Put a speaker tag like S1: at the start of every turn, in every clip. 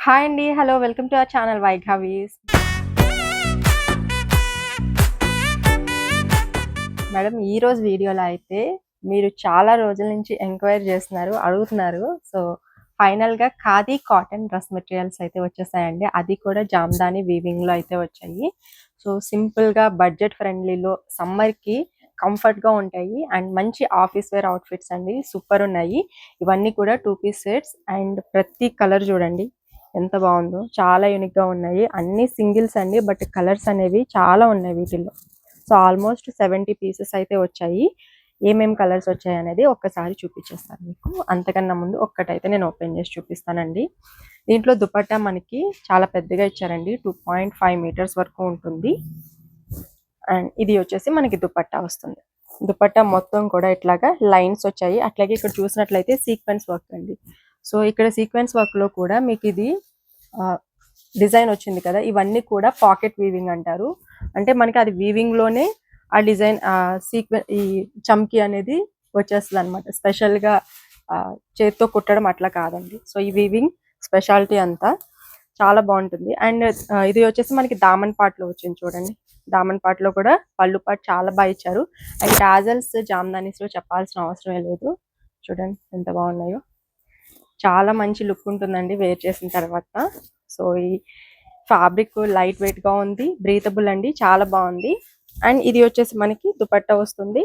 S1: Hi అండి. Hello. Welcome to our channel వైఘావీస్. Madam ఈరోజు వీడియోలో అయితే మీరు చాలా రోజుల నుంచి ఎంక్వైరీ చేస్తున్నారు, అడుగుతున్నారు. సో, ఫైనల్‌గా ఖాదీ కాటన్ డ్రెస్ మెటీరియల్స్ అయితే వచ్చేసాయండి. అది కూడా జామ్దాని వీవింగ్‌లో అయితే వచ్చాయి. సో, సింపుల్‌గా బడ్జెట్ ఫ్రెండ్లీలో సమ్మర్‌కి కంఫర్ట్‌గా ఉంటాయి. అండ్ మంచి ఆఫీస్ వేర్ అవుట్‌ఫిట్స్ అండి. సూపర్ ఉన్నాయి. ఇవన్నీ కూడా 2 పీస్ సెట్స్ అండ్ ప్రతి కలర్ చూడండి ఎంత బాగుందో. చాలా యూనిక్‌గా ఉన్నాయి. అన్ని సింగిల్స్ అండి. బట్ కలర్స్ అనేవి చాలా ఉన్నాయి వీటిల్లో. సో ఆల్మోస్ట్ 70 పీసెస్ అయితే వచ్చాయి. ఏమేం కలర్స్ వచ్చాయి అనేది ఒక్కసారి చూపించేస్తాను మీకు. అంతకన్నా ముందు ఒక్కటైతే నేను ఓపెన్ చేసి చూపిస్తానండి. దీంట్లో దుపట్టా మనకి చాలా పెద్దగా ఇచ్చారండి. 2.5 మీటర్స్ వరకు ఉంటుంది. అండ్ ఇది వచ్చేసి మనకి దుపట్టా వస్తుంది. దుపట్టా మొత్తం కూడా ఇట్లాగా లైన్స్ వచ్చాయి. అట్లాగే ఇక్కడ చూసినట్లయితే సీక్వెన్స్ వర్క్ అండి. సో ఇక్కడ సీక్వెన్స్ వర్క్ లో కూడా మీకు ఇది డిజైన్ వచ్చింది కదా, ఇవన్నీ కూడా పాకెట్ వీవింగ్ అంటారు. అంటే మనకి అది వీవింగ్ లోనే ఆ డిజైన్ ఈ చమ్కీ అనేది వచ్చేస్తుంది అనమాట. స్పెషల్ గా చేత్తో కుట్టడం అట్లా కాదండి. సో ఈ వీవింగ్ స్పెషాలిటీ అంతా చాలా బాగుంటుంది. అండ్ ఇది వచ్చేసి మనకి దామన్ పార్ట్ లో వచ్చింది చూడండి. దామన్ పార్ట్ లో కూడా పళ్ళు పార్ట్ చాలా బాగా ఇచ్చారు. అండ్ టాజల్స్ జామ్దానీస్ లో చెప్పాల్సిన అవసరమే లేదు. చూడండి ఎంత బాగున్నాయో. చాలా మంచి లుక్ ఉంటుందండి వేర్ చేసిన తర్వాత. సో ఈ ఫ్యాబ్రిక్ లైట్ వెయిట్ గా ఉంది, బ్రీతబుల్ అండి, చాలా బాగుంది. అండ్ ఇది వచ్చేసి మనకి దుపట్టా వస్తుంది.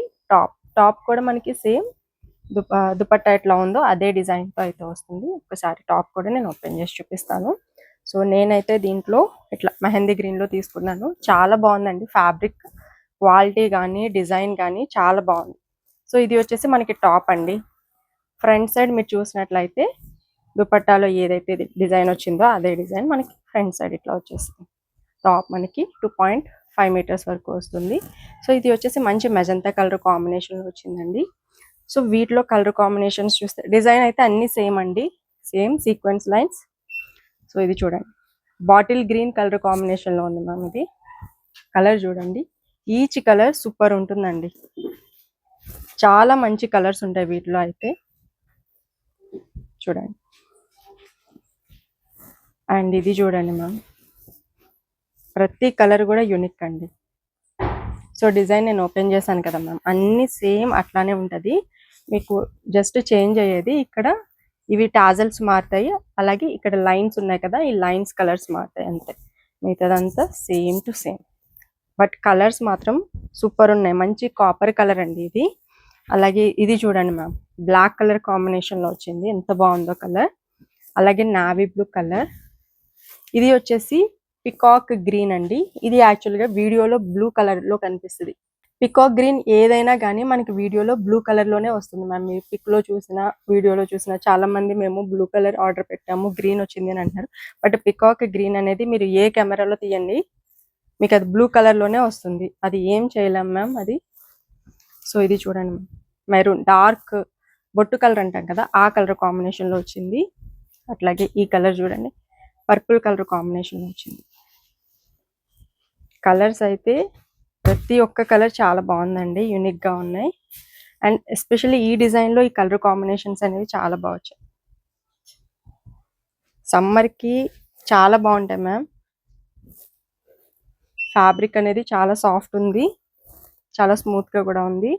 S1: టాప్ కూడా మనకి సేమ్ దుపట్టా ఎట్లా ఉందో అదే డిజైన్ తో అయితే వస్తుంది. ఒకసారి టాప్ కూడా నేను ఓపెన్ చేసి చూపిస్తాను. సో నేనైతే దీంట్లో ఇట్లా మెహందీ గ్రీన్ లో తీసుకున్నాను. చాలా బాగుందండి. ఫ్యాబ్రిక్ క్వాలిటీ కానీ డిజైన్ కానీ చాలా బాగుంది. సో ఇది వచ్చేసి మనకి టాప్ అండి. ఫ్రంట్ సైడ్ మీరు చూసినట్లయితే దుపట్టాలో ఏదైతే డిజైన్ వచ్చిందో అదే డిజైన్ మనకి ఫ్రంట్ సైడ్ ఇట్లా వచ్చేస్తుంది. టాప్ మనకి 2.5 మీటర్స్ వరకు వస్తుంది. సో ఇది వచ్చేసి మంచి మెజంతా కలర్ కాంబినేషన్ వచ్చిందండి. సో వీటిలో కలర్ కాంబినేషన్స్ చూస్తే డిజైన్ అయితే అన్ని సేమ్ అండి, సేమ్ సీక్వెన్స్ లైన్స్. సో ఇది చూడండి, బాటిల్ గ్రీన్ కలర్ కాంబినేషన్ లో ఉంది మ్యామ్. ఇది కలర్ చూడండి, ఈచ్ కలర్ సూపర్ ఉంటుందండి. చాలా మంచి కలర్స్ ఉంటాయి వీటిలో అయితే. చూడండి. అండ్ ఇది చూడండి మ్యామ్, ప్రతి కలర్ కూడా యూనిక్ అండి. సో డిజైన్ నేను ఓపెన్ చేశాను కదా మ్యామ్, అన్ని సేమ్ అట్లానే ఉంటుంది. మీకు జస్ట్ చేంజ్ అయ్యేది ఇక్కడ ఇవి టాజల్స్ మారుతాయి. అలాగే ఇక్కడ లైన్స్ ఉన్నాయి కదా, ఈ లైన్స్ కలర్స్ మారుతాయి అంతే. మిగతాదంతా same to same. But colours మాత్రం సూపర్ ఉన్నాయి. మంచి కాపర్ కలర్ అండి ఇది. అలాగే ఇది చూడండి మ్యామ్, బ్లాక్ కలర్ కాంబినేషన్ లో వచ్చింది. ఎంత బాగుందో కలర్. అలాగే నావీ బ్లూ కలర్. ఇది వచ్చేసి పికాక్ గ్రీన్ అండి. ఇది యాక్చువల్ గా వీడియోలో బ్లూ కలర్ లో కనిపిస్తుంది. పికాక్ గ్రీన్ ఏదైనా కానీ మనకి వీడియోలో బ్లూ కలర్ లోనే వస్తుంది మ్యామ్. మీరు పిక్ లో చూసిన వీడియోలో చూసిన చాలా మంది మేము బ్లూ కలర్ ఆర్డర్ పెట్టాము, గ్రీన్ వచ్చింది అని అంటారు. బట్ పికాక్ గ్రీన్ అనేది మీరు ఏ కెమెరాలో తీయండి మీకు అది బ్లూ కలర్ లోనే వస్తుంది. అది ఏం చేయలేం మ్యామ్ అది. సో ఇది చూడండి, మెరూన్ డార్క్ బొట్టు కలర్ అంటాం కదా, ఆ కలర్ కాంబినేషన్ లో వచ్చింది. అట్లాగే ఈ కలర్ చూడండి, పర్పుల్ కలర్ కాంబినేషన్ లో వచ్చింది. కలర్స్ అయితే ప్రతి ఒక్క కలర్ చాలా బాగుందండి, యూనిక్ గా ఉన్నాయి. అండ్ ఎస్పెషల్లీ ఈ డిజైన్ లో ఈ కలర్ కాంబినేషన్స్ అనేవి చాలా బాగా వచ్చాయి. సమ్మర్ కి చాలా బాగుంటాయి మ్యామ్. ఫ్యాబ్రిక్ అనేది చాలా సాఫ్ట్ ఉంది, చాలా స్మూత్ గా కూడా ఉంది.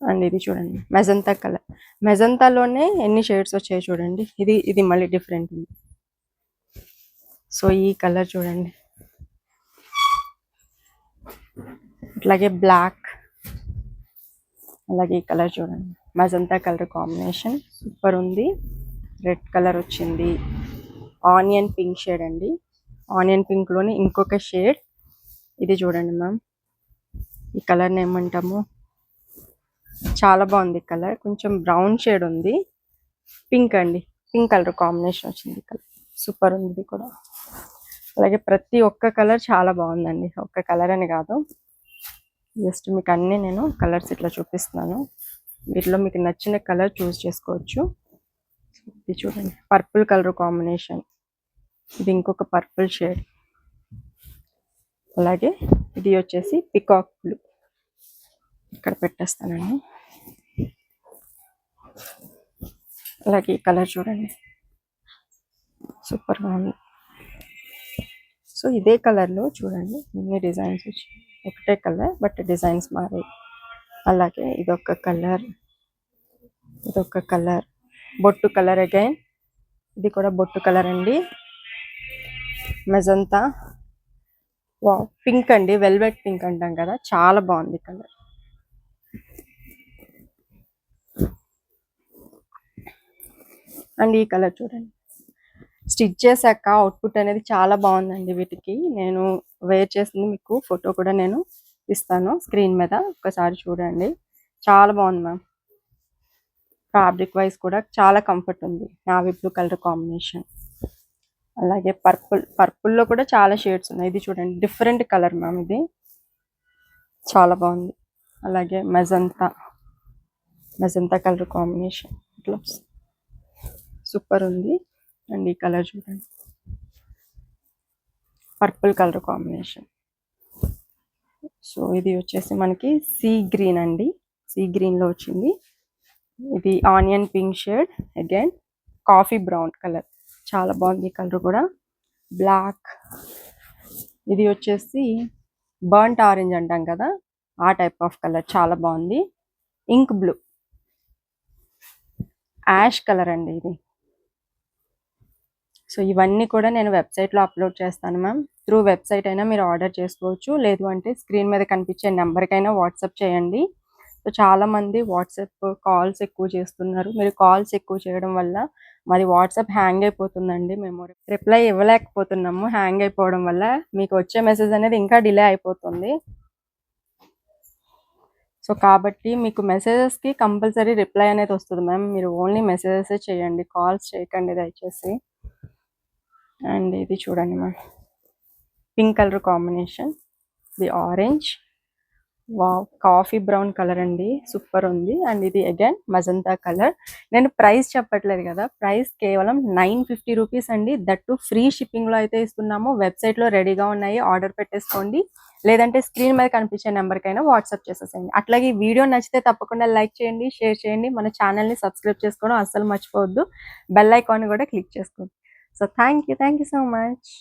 S1: అండ్ ఇది చూడండి మెజంతా కలర్. మెజంతాలోనే ఎన్ని షేడ్స్ వచ్చాయి చూడండి. ఇది మళ్ళీ డిఫరెంట్ ఉంది. సో ఈ కలర్ చూడండి, అట్లాగే బ్లాక్. అలాగే ఈ కలర్ చూడండి, మజంతా కలర్ కాంబినేషన్ సూపర్ ఉంది. రెడ్ కలర్ వచ్చింది. ఆనియన్ పింక్ షేడ్ అండి. ఆనియన్ పింక్ లోనే ఇంకొక షేడ్. ఇది చూడండి మ్యామ్, ఈ కలర్ ఏమంటాము, చాలా బాగుంది కలర్. కొంచెం బ్రౌన్ షేడ్ ఉంది. పింక్ అండి, పింక్ కలర్ కాంబినేషన్ వచ్చింది. కలర్ సూపర్ ఉంది ఇది కూడా. అలాగే ప్రతి ఒక్క కలర్ చాలా బాగుందండి. ఒక్క కలర్ అని కాదు, జస్ట్ మీకు అన్ని నేను కలర్స్ ఇట్లా చూపిస్తున్నాను. వీటిలో మీకు నచ్చిన కలర్ చూస్ చేసుకోవచ్చు. ఇది చూడండి, పర్పుల్ కలర్ కాంబినేషన్. ఇది ఇంకొక పర్పుల్ షేడ్. అలాగే ఇది వచ్చేసి పికాక్ బ్లూ. ఇక్కడ పెట్టేస్తానండి. అలాగే ఈ కలర్ చూడండి. సూపర్గా ఉంది. సో ఇదే కలర్లో చూడండి ఎన్ని డిజైన్స్ వచ్చాయి. ఒకటే కలర్ బట్ డిజైన్స్ మారాయి. అలాగే ఇదొక కలర్, ఇదొక కలర్, బొట్టు కలర్ అగైన్. ఇది కూడా బొట్టు కలర్ అండి. మెజంతా, వావ్ పింక్ అండి, వెల్వెట్ పింక్ అంటాం కదా, చాలా బాగుంది కలర్. అండ్ ఈ కలర్ చూడండి, స్టిచ్ చేశాక అవుట్పుట్ అనేది చాలా బాగుందండి. వీటికి నేను వేర్ చేసింది మీకు ఫోటో కూడా నేను ఇస్తాను స్క్రీన్ మీద, ఒకసారి చూడండి. చాలా బాగుంది మ్యామ్. ఫ్యాబ్రిక్ వైజ్ కూడా చాలా కంఫర్ట్ ఉంది. Navy blue colour combination. అలాగే పర్పుల్లో కూడా చాలా షేడ్స్ ఉన్నాయి. ఇది చూడండి డిఫరెంట్ కలర్ మ్యామ్, ఇది చాలా బాగుంది. అలాగే మెజంతా కలర్ కాంబినేషన్ ఇట్లా సూపర్ ఉంది. అండ్ ఈ కలర్ చూడండి, పర్పుల్ కలర్ కాంబినేషన్. సో ఇది వచ్చేసి మనకి సీ గ్రీన్ అండి, సీ గ్రీన్లో వచ్చింది. ఇది onion pink shade, again coffee brown colour, చాలా బాగుంది ఈ కలర్ కూడా. బ్లాక్, ఇది వచ్చేసి బర్న్ట్ ఆరెంజ్ అంటాం కదా, ఆ టైప్ ఆఫ్ కలర్, చాలా బాగుంది. ఇంక్ బ్లూ, యాష్ కలర్ అండి ఇది. సో ఇవన్నీ కూడా నేను వెబ్సైట్లో అప్లోడ్ చేస్తాను మ్యామ్. త్రూ వెబ్సైట్ అయినా మీరు ఆర్డర్ చేసుకోవచ్చు, లేదు అంటే స్క్రీన్ మీద కనిపించే నెంబర్కైనా వాట్సాప్ చేయండి. సో చాలామంది వాట్సాప్ కాల్స్ ఎక్కువ చేస్తున్నారు. మీరు కాల్స్ ఎక్కువ చేయడం వల్ల మాది వాట్సాప్ హ్యాంగ్ అయిపోతుందండి. మేము రిప్లై ఇవ్వలేకపోతున్నాము హ్యాంగ్ అయిపోవడం వల్ల. మీకు వచ్చే మెసేజ్ అనేది ఇంకా డిలే అయిపోతుంది. సో కాబట్టి మీకు మెసేజెస్కి కంపల్సరీ రిప్లై అనేది వస్తుంది మ్యామ్. మీరు ఓన్లీ మెసేజెసే చేయండి, కాల్స్ చేయకండి దయచేసి. అండ్ ఇది చూడండి మ్యామ్, పింక్ కలర్ కాంబినేషన్, ఇది orange, wow coffee brown colour అండి, సూపర్ ఉంది. అండ్ ఇది అగైన్ మజంతా కలర్. నేను ప్రైస్ చెప్పట్లేదు కదా, ప్రైస్ కేవలం 950 రూపీస్ అండి. దట్టు ఫ్రీ షిప్పింగ్లో అయితే ఇస్తున్నాము. వెబ్సైట్లో రెడీగా ఉన్నాయి, ఆర్డర్ పెట్టేసుకోండి. లేదంటే స్క్రీన్ మీద కనిపించే నెంబర్కైనా వాట్సాప్ చేసేసేయండి. అట్లాగే ఈ వీడియో నచ్చితే తప్పకుండా లైక్ చేయండి, షేర్ చేయండి. మన ఛానల్ని సబ్స్క్రైబ్ చేసుకోవడం అస్సలు మర్చిపోవద్దు. బెల్ ఐకాన్ కూడా క్లిక్ చేసుకోండి. So thank you so much.